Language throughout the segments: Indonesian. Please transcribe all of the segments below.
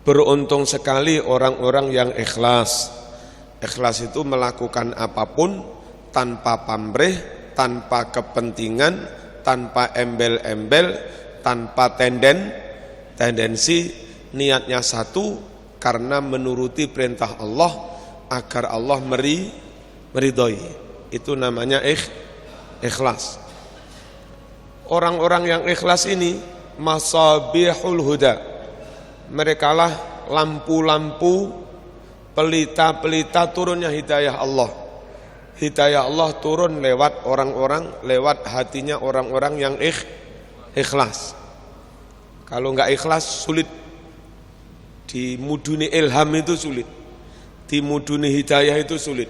Beruntung sekali orang-orang yang ikhlas. Ikhlas itu melakukan apapun tanpa pamrih, tanpa kepentingan, tanpa embel-embel, tanpa tendensi, niatnya satu karena menuruti perintah Allah agar Allah meridhoi. Itu namanya ikhlas. Orang-orang yang ikhlas ini masabihul huda. Mereka lah lampu-lampu pelita-pelita turunnya hidayah Allah. Hidayah Allah turun lewat orang-orang, lewat hatinya orang-orang yang ikhlas. Kalau enggak ikhlas sulit. Dimuduni ilham itu sulit. Dimuduni hidayah itu sulit.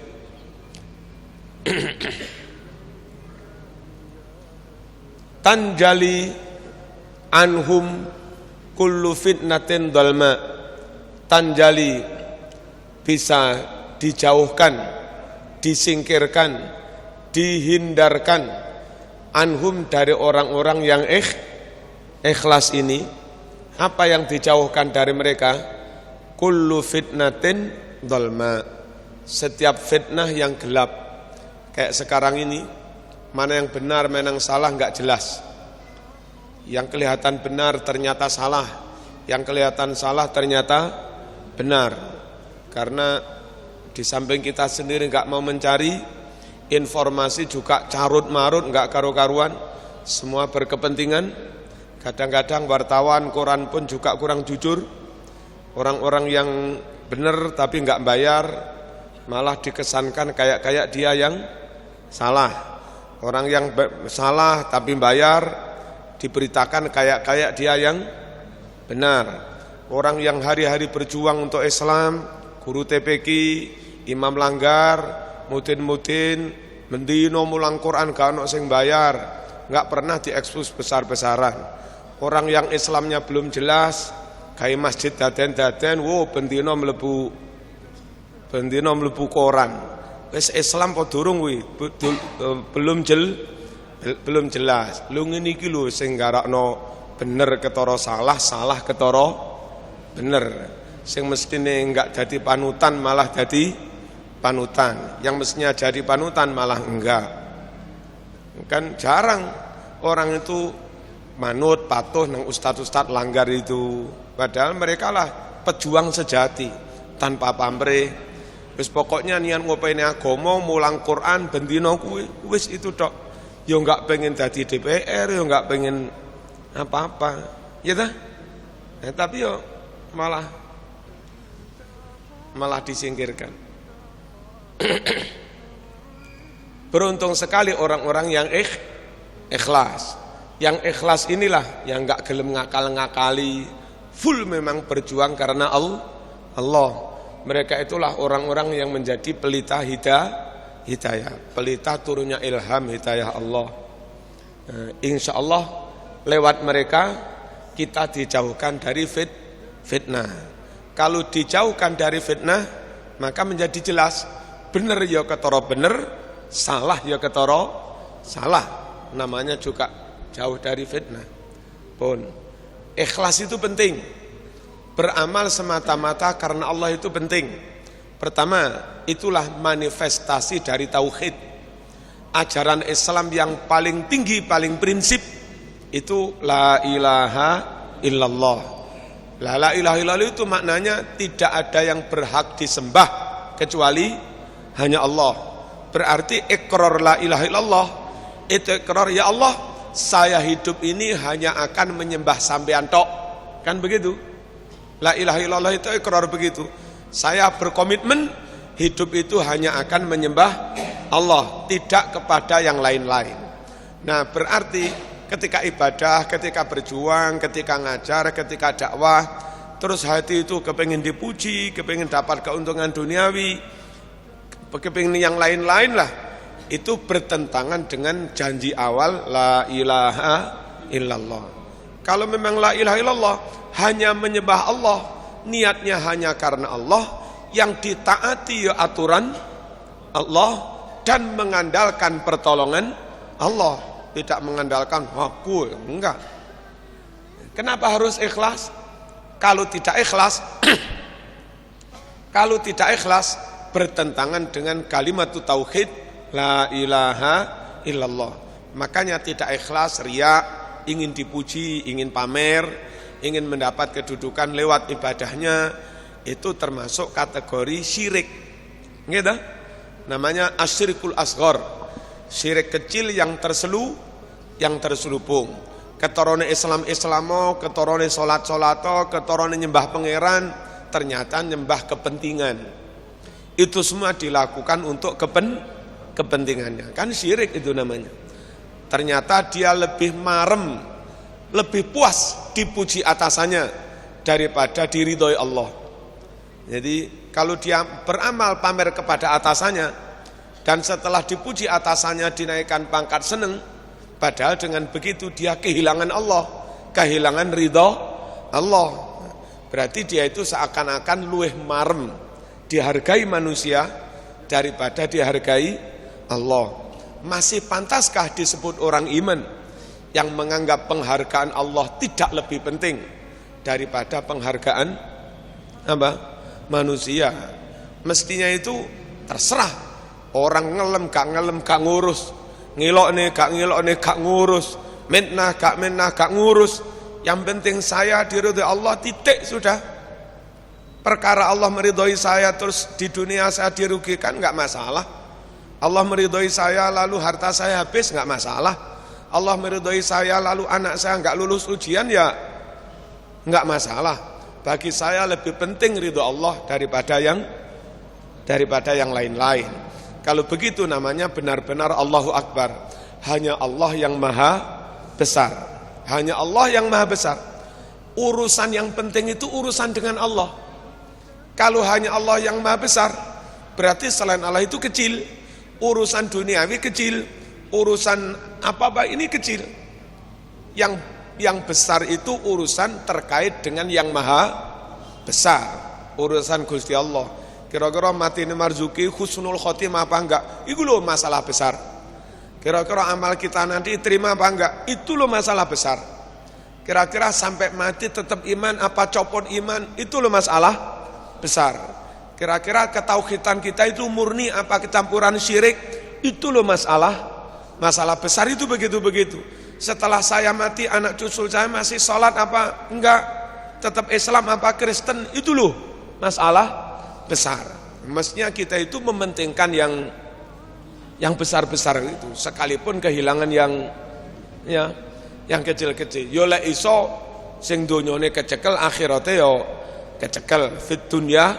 Tanjali anhum kullu fitnatin dhalma. Tanjali bisa dijauhkan, disingkirkan, dihindarkan anhum dari orang-orang yang ikhlas ini. Apa yang dijauhkan dari mereka? Kullu fitnatin dhalma. Setiap fitnah yang gelap. Kayak sekarang ini, mana yang benar, mana yang salah enggak jelas. Yang kelihatan benar ternyata salah, yang kelihatan salah ternyata benar. Karena di samping kita sendiri enggak mau mencari, informasi juga carut-marut, enggak karu-karuan, semua berkepentingan. Kadang-kadang wartawan, koran pun juga kurang jujur. Orang-orang yang benar tapi enggak bayar, malah dikesankan kayak dia yang salah. Orang yang salah tapi bayar, diberitakan kayak dia yang benar. Orang yang hari-hari berjuang untuk Islam, guru TPQ, imam langgar, mudin, mendino mulang Quran gak ono sing bayar, enggak pernah diekspos besar-besaran. Orang yang Islamnya belum jelas, gawe masjid daden-daden, bendino mlebu koran. Wis Islam apa durung kuwi? Belum jelas. Lu ngene iki lho sing garakno bener ketara salah, salah ketara bener. Sing mestine enggak jadi panutan malah jadi panutan. Yang mestinya jadi panutan malah enggak. Kan jarang orang itu manut patuh nang ustad-ustad langgar itu. Padahal mereka lah pejuang sejati tanpa pamrih. Wis pokoknya niat ngopeni agama, mulang Quran bendina kuwi wis itu tok. Ya enggak pengen jadi DPR, ya enggak pengen apa-apa. Ya ta? Tapi ya malah disingkirkan. Beruntung sekali orang-orang yang ikhlas. Yang ikhlas inilah yang enggak gelem ngakal-ngakali, full memang berjuang karena Allah. Mereka itulah orang-orang yang menjadi pelita hidayah, pelita turunnya ilham hidayah Allah. Insya Allah lewat mereka kita dijauhkan dari fitnah. Kalau dijauhkan dari fitnah, maka menjadi jelas benar ya ketara benar, salah ya ketara salah. Namanya juga jauh dari fitnah. Pun ikhlas itu penting. Beramal semata-mata karena Allah itu penting. Pertama, itulah manifestasi dari tauhid. Ajaran Islam yang paling tinggi, paling prinsip itu la ilaha illallah. La ilaha illallah itu maknanya tidak ada yang berhak disembah kecuali hanya Allah. Berarti iqrar la ilaha illallah itu iqrar, ya Allah, saya hidup ini hanya akan menyembah sampean tok. Kan begitu? La ilaha illallah itu iqrar begitu. Saya berkomitmen hidup itu hanya akan menyembah Allah, tidak kepada yang lain-lain. Nah, berarti ketika ibadah, ketika berjuang, ketika ngajar, ketika dakwah, terus hati itu kepengin dipuji, kepengin dapat keuntungan duniawi, kepengin yang lain-lain lah, itu bertentangan dengan janji awal la ilaha illallah. Kalau memang la ilaha illallah hanya menyembah Allah, niatnya hanya karena Allah, yang ditaati ya aturan Allah dan mengandalkan pertolongan Allah, tidak mengandalkan aku, enggak. Kenapa harus ikhlas? Kalau tidak ikhlas kalau tidak ikhlas bertentangan dengan kalimat tauhid la ilaha illallah. Makanya tidak ikhlas, riya, ingin dipuji, ingin pamer, ingin mendapat kedudukan lewat ibadahnya, itu termasuk kategori syirik. Gitu? Namanya asyirkul asghar. Syirik kecil yang terselubung. Ketorone Islam-Islamo, ketorone salat-salato, ketorone nyembah pangeran, ternyata nyembah kepentingan. Itu semua dilakukan untuk kepentingannya. Kan syirik itu namanya. Ternyata dia lebih marem, lebih puas dipuji atasannya daripada diridhoi Allah. Jadi kalau dia beramal pamer kepada atasannya dan setelah dipuji atasannya dinaikkan pangkat seneng, padahal dengan begitu dia kehilangan Allah, kehilangan ridho Allah. Berarti dia itu seakan-akan luweh marem dihargai manusia daripada dihargai Allah. Masih pantaskah disebut orang iman yang menganggap penghargaan Allah tidak lebih penting daripada penghargaan manusia? Mestinya itu terserah orang ngelem gak ngurus, ngilokne gak ngurus, mentnah gak ngurus. Yang penting saya diridhoi Allah, titik, sudah. Perkara Allah meridhoi saya terus di dunia saya dirugikan enggak masalah. Allah meridhoi saya lalu harta saya habis enggak masalah. Allah meridhoi saya lalu anak saya enggak lulus ujian ya enggak masalah. Bagi saya lebih penting ridho Allah daripada yang lain-lain. Kalau begitu namanya benar-benar Allahu Akbar. Hanya Allah yang maha besar. Hanya Allah yang maha besar. Urusan yang penting itu urusan dengan Allah. Kalau hanya Allah yang maha besar, berarti selain Allah itu kecil. Urusan duniawi kecil, urusan apa-apa ini kecil. Yang besar itu urusan terkait dengan yang maha besar. Urusan Gusti Allah. Kira-kira mati ini marzuki husnul khotimah apa enggak? Itu loh masalah besar. Kira-kira amal kita nanti terima apa enggak? Itu loh masalah besar. Kira-kira sampai mati tetap iman apa copot iman? Itu loh masalah besar. Kira-kira ketauhidan kita itu murni apa kecampuran syirik? Itu loh masalah besar itu begitu-begitu. Setelah saya mati anak cucu saya masih sholat apa enggak? Tetap Islam apa Kristen? Itu loh masalah besar. Mestinya kita itu mementingkan yang besar-besar itu, sekalipun kehilangan yang kecil-kecil. Yo lek iso sing donyane kecekel akhirate yo kecekel, fit dunya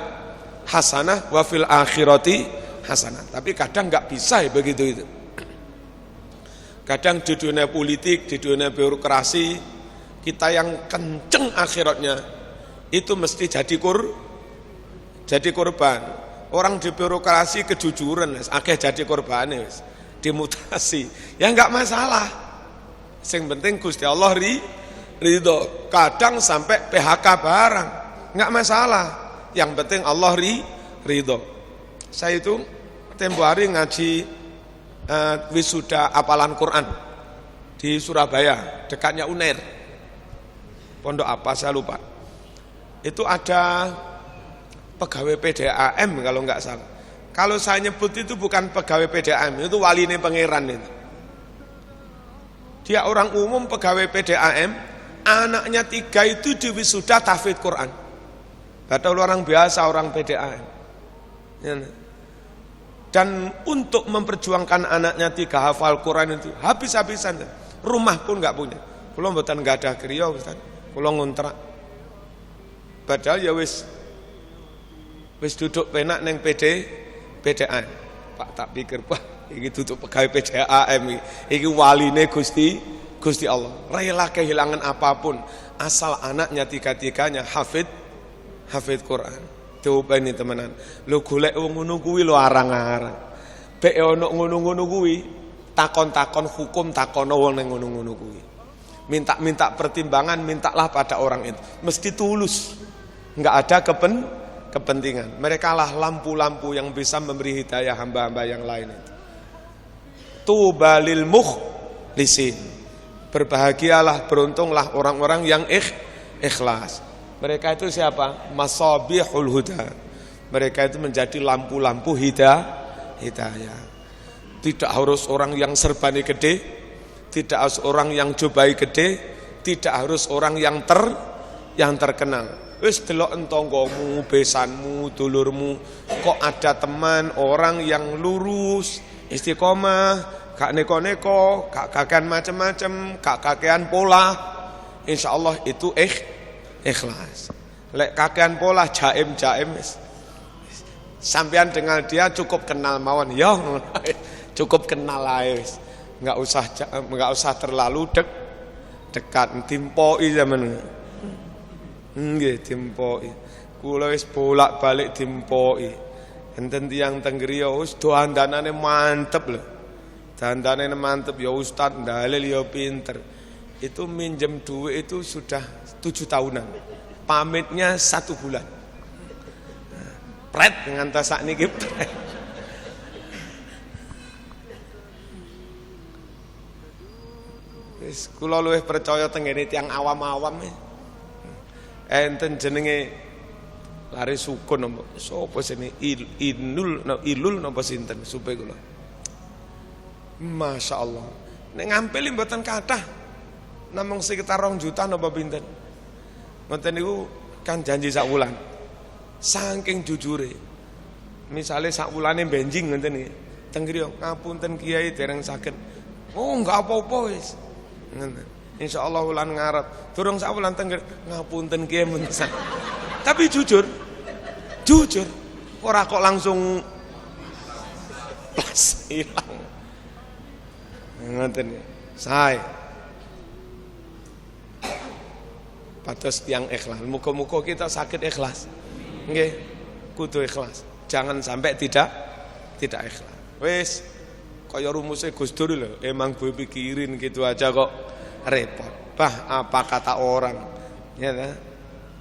hasanah wa fil akhirati hasanah. Tapi kadang enggak bisa ya begitu itu. Kadang di dunia politik, di dunia birokrasi, kita yang kenceng akhiratnya itu mesti jadi korban. Orang di birokrasi kejujuran, akeh jadi korban, dimutasi. Ya enggak masalah. Yang penting Gusti Allah ridho. Kadang sampai PHK barang, enggak masalah. Yang penting Allah ridho. Saya itu tempo hari ngaji wisuda hafalan Quran di Surabaya, dekatnya UNER. Pondok apa saya lupa. Itu ada pegawai PDAM kalau enggak salah. Kalau saya nyebut itu bukan pegawai PDAM, itu waline pangeran itu. Dia orang umum pegawai PDAM, anaknya 3 itu diwisuda tahfidz Quran. Padahal orang biasa, orang PDAM. Dan untuk memperjuangkan anaknya 3 hafal Quran itu habis-habisan. Rumah pun enggak punya. Kula mboten gadah griya, Ustaz. Kula ngontrak. Padahal ya wis duduk penak neng PDAM. Pak tak pikir, wah iki duduk pegawai PDAM iki waline Gusti Allah. Rela kehilangan apapun asal anaknya 3-3-nya hafid Quran. Coba ini temenan. Lu golek wong ngono kuwi lho arang-arang. Bek ono ngono-ngono kuwi, takon-takon hukum takono wong nang ngono-ngono kuwi. Minta pertimbangan, mintalah pada orang itu. Mesti tulus. Enggak ada kepentingan. Mereka lah lampu-lampu yang bisa memberi hidayah hamba-hamba yang lain itu. Tubalil mukhlisin. Berbahagialah, beruntunglah orang-orang yang ikhlas. Mereka itu siapa? Masabihul huda. Mereka itu menjadi lampu-lampu hidayah. Tidak harus orang yang serbane gede, tidak harus orang yang jubai gede, tidak harus orang yang terkenal. Wis delok entonggomu, besanmu, dulurmu, kok ada teman orang yang lurus, istiqomah, gak neko-neko, gak kakean macam-macam, gak kakean pola, insyaallah itu ikhlas. Lek kakean pola jaim sampean dengan dia cukup kenal mawon ya, cukup kenal ae wis. Enggak usah terlalu dekat, timpoi zaman. Nggih, timpoi. Kula wis bolak-balik timpoi. Enten tiyang teng griya wis dandanane mantep lho. Dandane mantep ya ustaz, dalil ya pinter. Itu minjem duit itu sudah 7 tahunan. Pamitnya 1 bulan. Pret ngantos sakniki pret. Wis kula luwih percaya tengene tiyang awam-awam. Enten jenenge lari sukun napa? Sopo sene ilul napa sinten supe kula. Masyaallah. Nek ngampil mboten kathah. Namung sekitar 2 juta napa pinten. Ngoten niku kan janji sak wulan. Saking jujure. Misale sak wulane benjing ngoten niki. Teng griya ngapunten Kiai dereng saged. Oh, enggak apa-apa wis. Ngoten. Insyaallah wulan ngarep. Durung sak wulan teng ngapunten Kiai mentesan. Tapi jujur ora kok langsung plus hilang. Ngoten niki. Sae. Pados tiyang ikhlas. Muga-muga kita sakit ikhlas. Nggih, kudu ikhlas. Jangan sampai tidak ikhlas. Wis kaya rumusnya Gus Dur lho, emang gue pikirin gitu aja kok repot. Apa kata orang? Ya kan?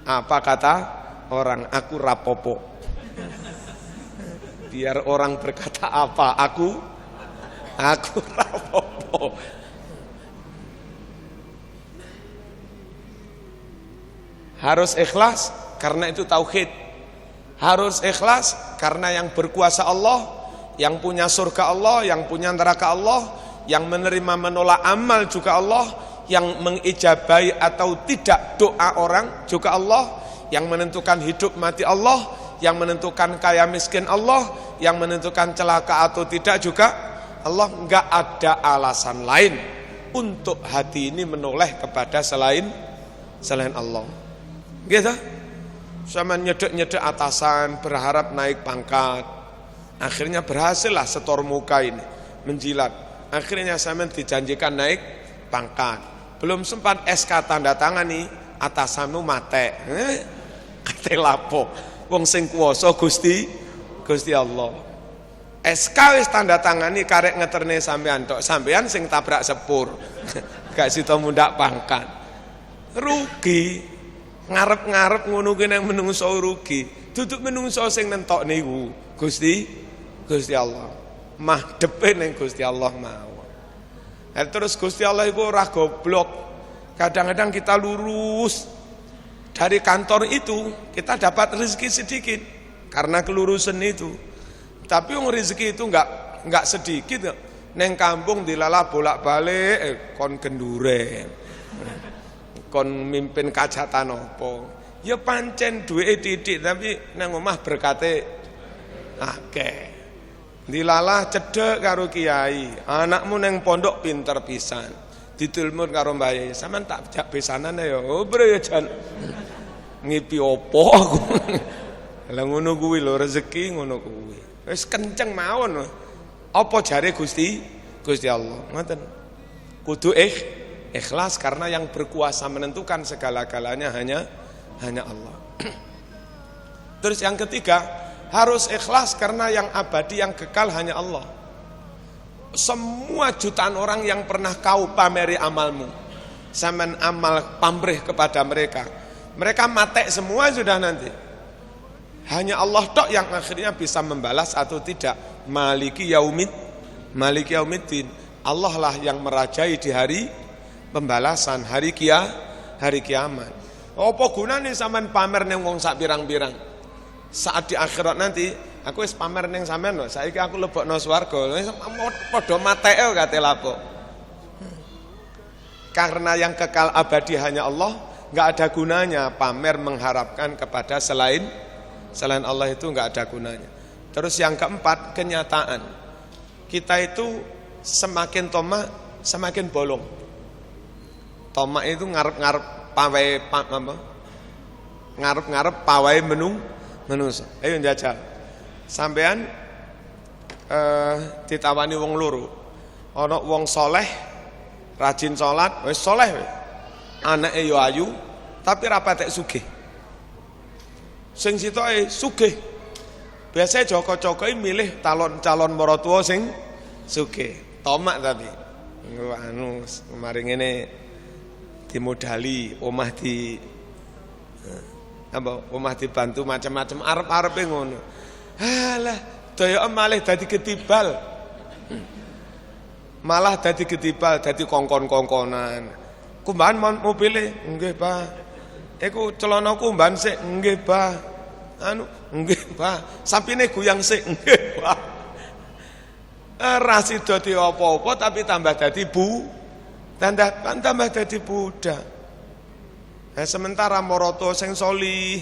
Apa kata orang? Aku rapopo. Biar orang berkata apa, aku rapopo. Harus ikhlas karena itu tauhid. Harus ikhlas karena yang berkuasa Allah, yang punya surga Allah, yang punya neraka Allah, yang menerima menolak amal juga Allah, yang mengijabahi atau tidak doa orang juga Allah, yang menentukan hidup mati Allah, yang menentukan kaya miskin Allah, yang menentukan celaka atau tidak juga Allah. Enggak ada alasan lain untuk hati ini menoleh kepada selain Allah. Gitu. Sama nyedek-nyedek atasan, berharap naik pangkat. Akhirnya berhasillah setor muka ini, menjilat. Akhirnya sama dijanjikan naik pangkat. Belum sempat SK tanda tangani, atasanmu mate. Kate lapo. Wong sing kuwasa Gusti Allah. SK wis tanda tangani karek ngeterne sampean tok. Sampean sing tabrak sepur. Gak sida mundak pangkat. Rugi. Ngarep-ngarep ngono ki nang menungso rugi. Duduk menungso sing nentok niku Gusti Allah. Madhepe ning Gusti Allah mawon. Terus Gusti Allah iku ora goblok. Kadang-kadang kita lurus dari kantor itu kita dapat rezeki sedikit karena kelurusan itu. Tapi wong rezeki itu enggak sedikit. Neng kampung dilala bolak-balik kon genduren. Kon mimpin kajatan apa? Ya pancen duwe titik tapi nang omah berkate akeh. Dilalah cedhek karo kiai, anakmu nang pondok pinter pisan. Ditulmur karo mbae, sampean tak jak besanan ya. Oh, bre ya jan. Ngipi opo aku. Lah ngono kuwi lho rezeki ngono kuwi. Wis kenceng mawon. Apa jare Gusti Allah? Ngoten. Kudu ikhlas karena yang berkuasa menentukan segala-galanya hanya Allah. Terus yang ketiga, harus ikhlas karena yang abadi, yang kekal hanya Allah. Semua jutaan orang yang pernah kau pameri amalmu, sampean amal pamrih kepada mereka, mereka matek semua sudah nanti. Hanya Allah tok yang akhirnya bisa membalas atau tidak. Maliki yaumiddin. Allah lah yang merajai di hari pembalasan, hari kiamat. Apa gunane sampean pamer ning wong sak pirang-pirang? Saat di akhirat nanti aku wis pamer ning sampean lho, saiki aku lebokno swarga. Padha mateke kate lapo. Karena yang kekal abadi hanya Allah, enggak ada gunanya pamer mengharapkan kepada selain Allah, itu enggak ada gunanya. Terus yang keempat, kenyataan. Kita itu semakin tomak semakin bolong. Tomak itu ngarep-ngarep pawai ngarep-ngarep pawai menungso. Ayo njajal. Sampean ditawani wong loro. Ana wong soleh, rajin salat, wis soleh wis. Anake yo ayu, tapi ra patek sugih. Sing sitoke sugih. Biasanya Joko-Jokowi milih calon maratuwa sing sugih. Tomak tapi. Anu kemarin ngene dimodali omah di omah dibantu macam-macam arep-arepe ngono. Halah, daya malih dadi ketibal. Malah dadi ketibal, dadi kongkon-kongkonan. Kumbahan mau pilih, nggih, Pak. Iku celanaku mban sik, nggih, Pak. Anu, nggih, Pak. Sampine guyang sik, nggih, Pak. Rasi dadi apa-apa tapi tambah dadi tambah dadi budak. Nah, sementara moroto sing solih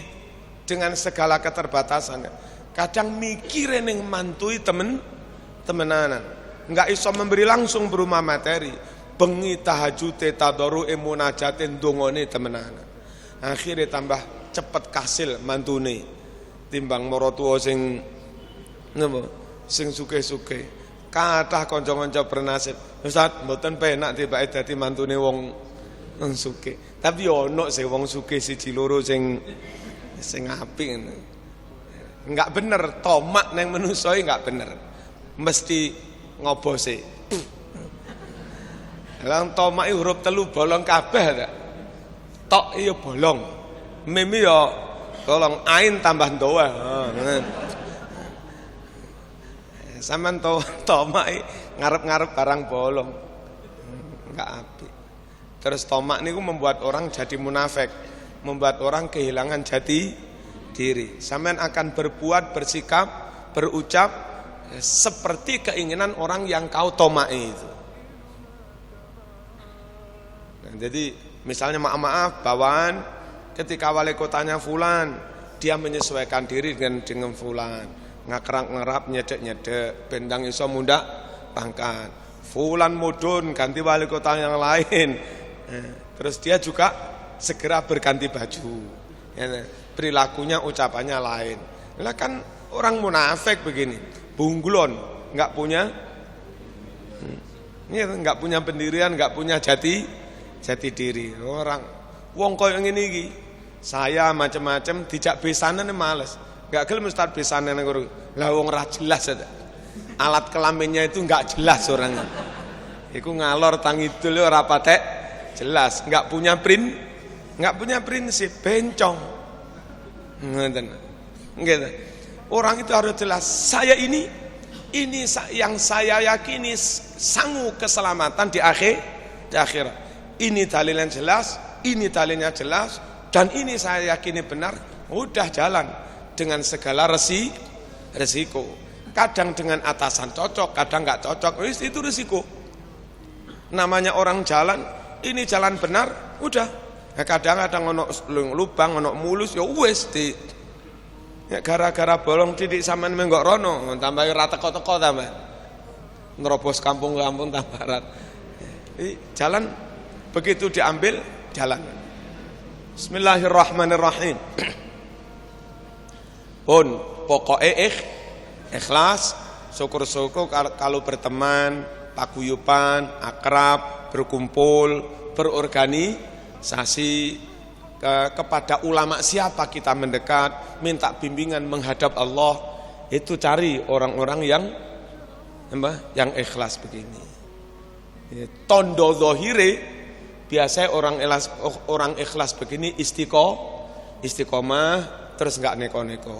dengan segala keterbatasan, kadang mikire ning mantui temenanan, enggak iso memberi langsung berupa materi, bengi tahajute tadarru'e munajatin dongone temenanan. Akhirnya tambah cepet kasil mantune timbang moroto sing sing sugih-sugih. Kathah kanca-kanca bernasib, Ustaz mboten penak tibake dadi mantune wong sugih. Tapi ono sing wong sugih siji loro sing apik ngono. Enggak bener, tomak nang manusa enggak bener. Mesti ngobose. Lah tomak huruf 3 bolong kabeh ta. Tok iya bolong. Mim ya tolong ain tambah doa. Sampeyan tomak ngarep-ngarep barang bolong. Enggak apik. Terus tomak niku membuat orang jadi munafik, membuat orang kehilangan jati diri. Sampeyan akan berbuat, bersikap, berucap seperti keinginan orang yang kau tomai itu. Nah, jadi misalnya maaf bawaan ketika wali kotanya fulan, dia menyesuaikan diri dengan fulan. Ngakrap-ngerap nyedek-nyedek bendang iso mundak pangkat. Fulan mudun ganti wali kota yang lain. Terus dia juga segera berganti baju. Perilakunya, ucapannya lain. Lah kan orang munafik begini, bunglon, enggak punya enggak punya pendirian, enggak punya jati diri. Orang wong koyo ngene iki, saya macam-macam dijak besanan males. Enggak gelem Ustaz besanan nang lah wong ra jelas ada. Alat kelaminnya itu enggak jelas orangnya. Iku ngalor tangidul ora patek jelas, enggak punya prinsip, bencong. Ngoten. Nggih. Orang itu harus jelas, saya ini yang saya yakini sangu keselamatan di akhirat. Ini dalilnya jelas, ini dalilnya jelas, dan ini saya yakini benar, udah jalan dengan segala resiko. Kadang dengan atasan cocok, kadang nggak cocok, itu resiko. Namanya orang jalan, ini jalan benar, udah. Nah, kadang-kadang ono lubang, ono mulus, ya wis di. Ya, gara-gara bolong titik sampean menggok rono, tambah rata teko-teko tambah. Nerobos kampung-kampung tambah rat. Jalan begitu diambil jalan. Bismillahirrahmanirrahim. Pun pokoknya ikhlas, syukur-syukur kalau berteman, paguyuban, akrab, berkumpul, berorganisasi, kepada ulama siapa kita mendekat, minta bimbingan menghadap Allah, itu cari orang-orang yang ikhlas begini. Tondo zohire biasanya orang ikhlas begini istiqomah terus nggak neko-neko.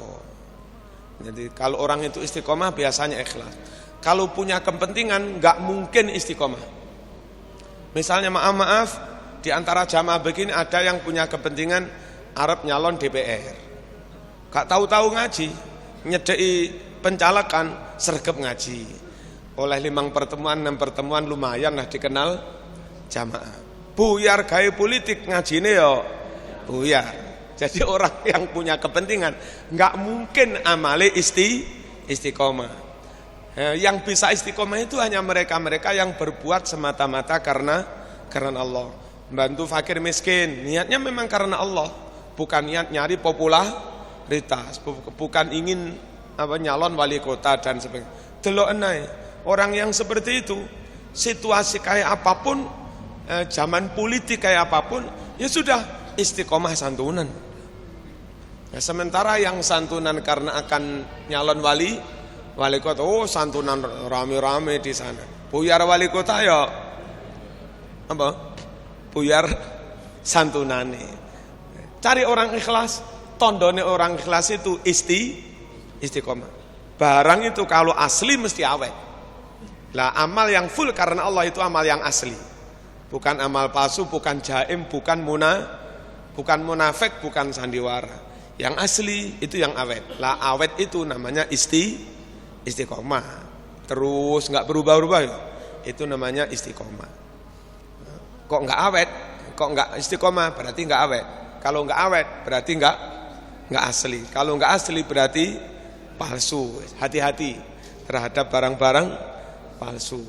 Jadi kalau orang itu istiqomah biasanya ikhlas. Kalau punya kepentingan nggak mungkin istiqomah. Misalnya maaf di antara jamaah begini ada yang punya kepentingan arep nyalon DPR. Gak tahu-tahu ngaji, nyedeki pencalekan, sregep ngaji. Oleh 5 pertemuan, 6 pertemuan lumayan lah dikenal jamaah. Buyar gaya politik ngajine ya buyar. Jadi orang yang punya kepentingan nggak mungkin amale istiqomah. Yang bisa istiqomah itu hanya mereka-mereka yang berbuat semata-mata karena Allah. Bantu fakir miskin, niatnya memang karena Allah, bukan niat nyari popularitas, bukan ingin nyalon wali kota dan sebagainya. Delok enai orang yang seperti itu, situasi kayak apapun, zaman politik kayak apapun, ya sudah istiqomah santunan. Nah, sementara yang santunan karena akan nyalon wali kota, santunan rame-rame di sana. Buyar wali kota ya apa? Buyar santunane. Cari orang ikhlas, tondone orang ikhlas itu istiqomah. Barang itu kalau asli mesti awet. Lah amal yang full karena Allah itu amal yang asli. Bukan amal palsu, bukan jaim, bukan munafik, bukan sandiwara. Yang asli itu yang awet. Lah awet itu namanya istiqomah. Terus nggak berubah-ubah ya. Itu namanya istiqomah. Kok nggak awet? Kok nggak istiqomah? Berarti nggak awet. Kalau nggak awet berarti nggak asli. Kalau nggak asli berarti palsu. Hati-hati terhadap barang-barang palsu.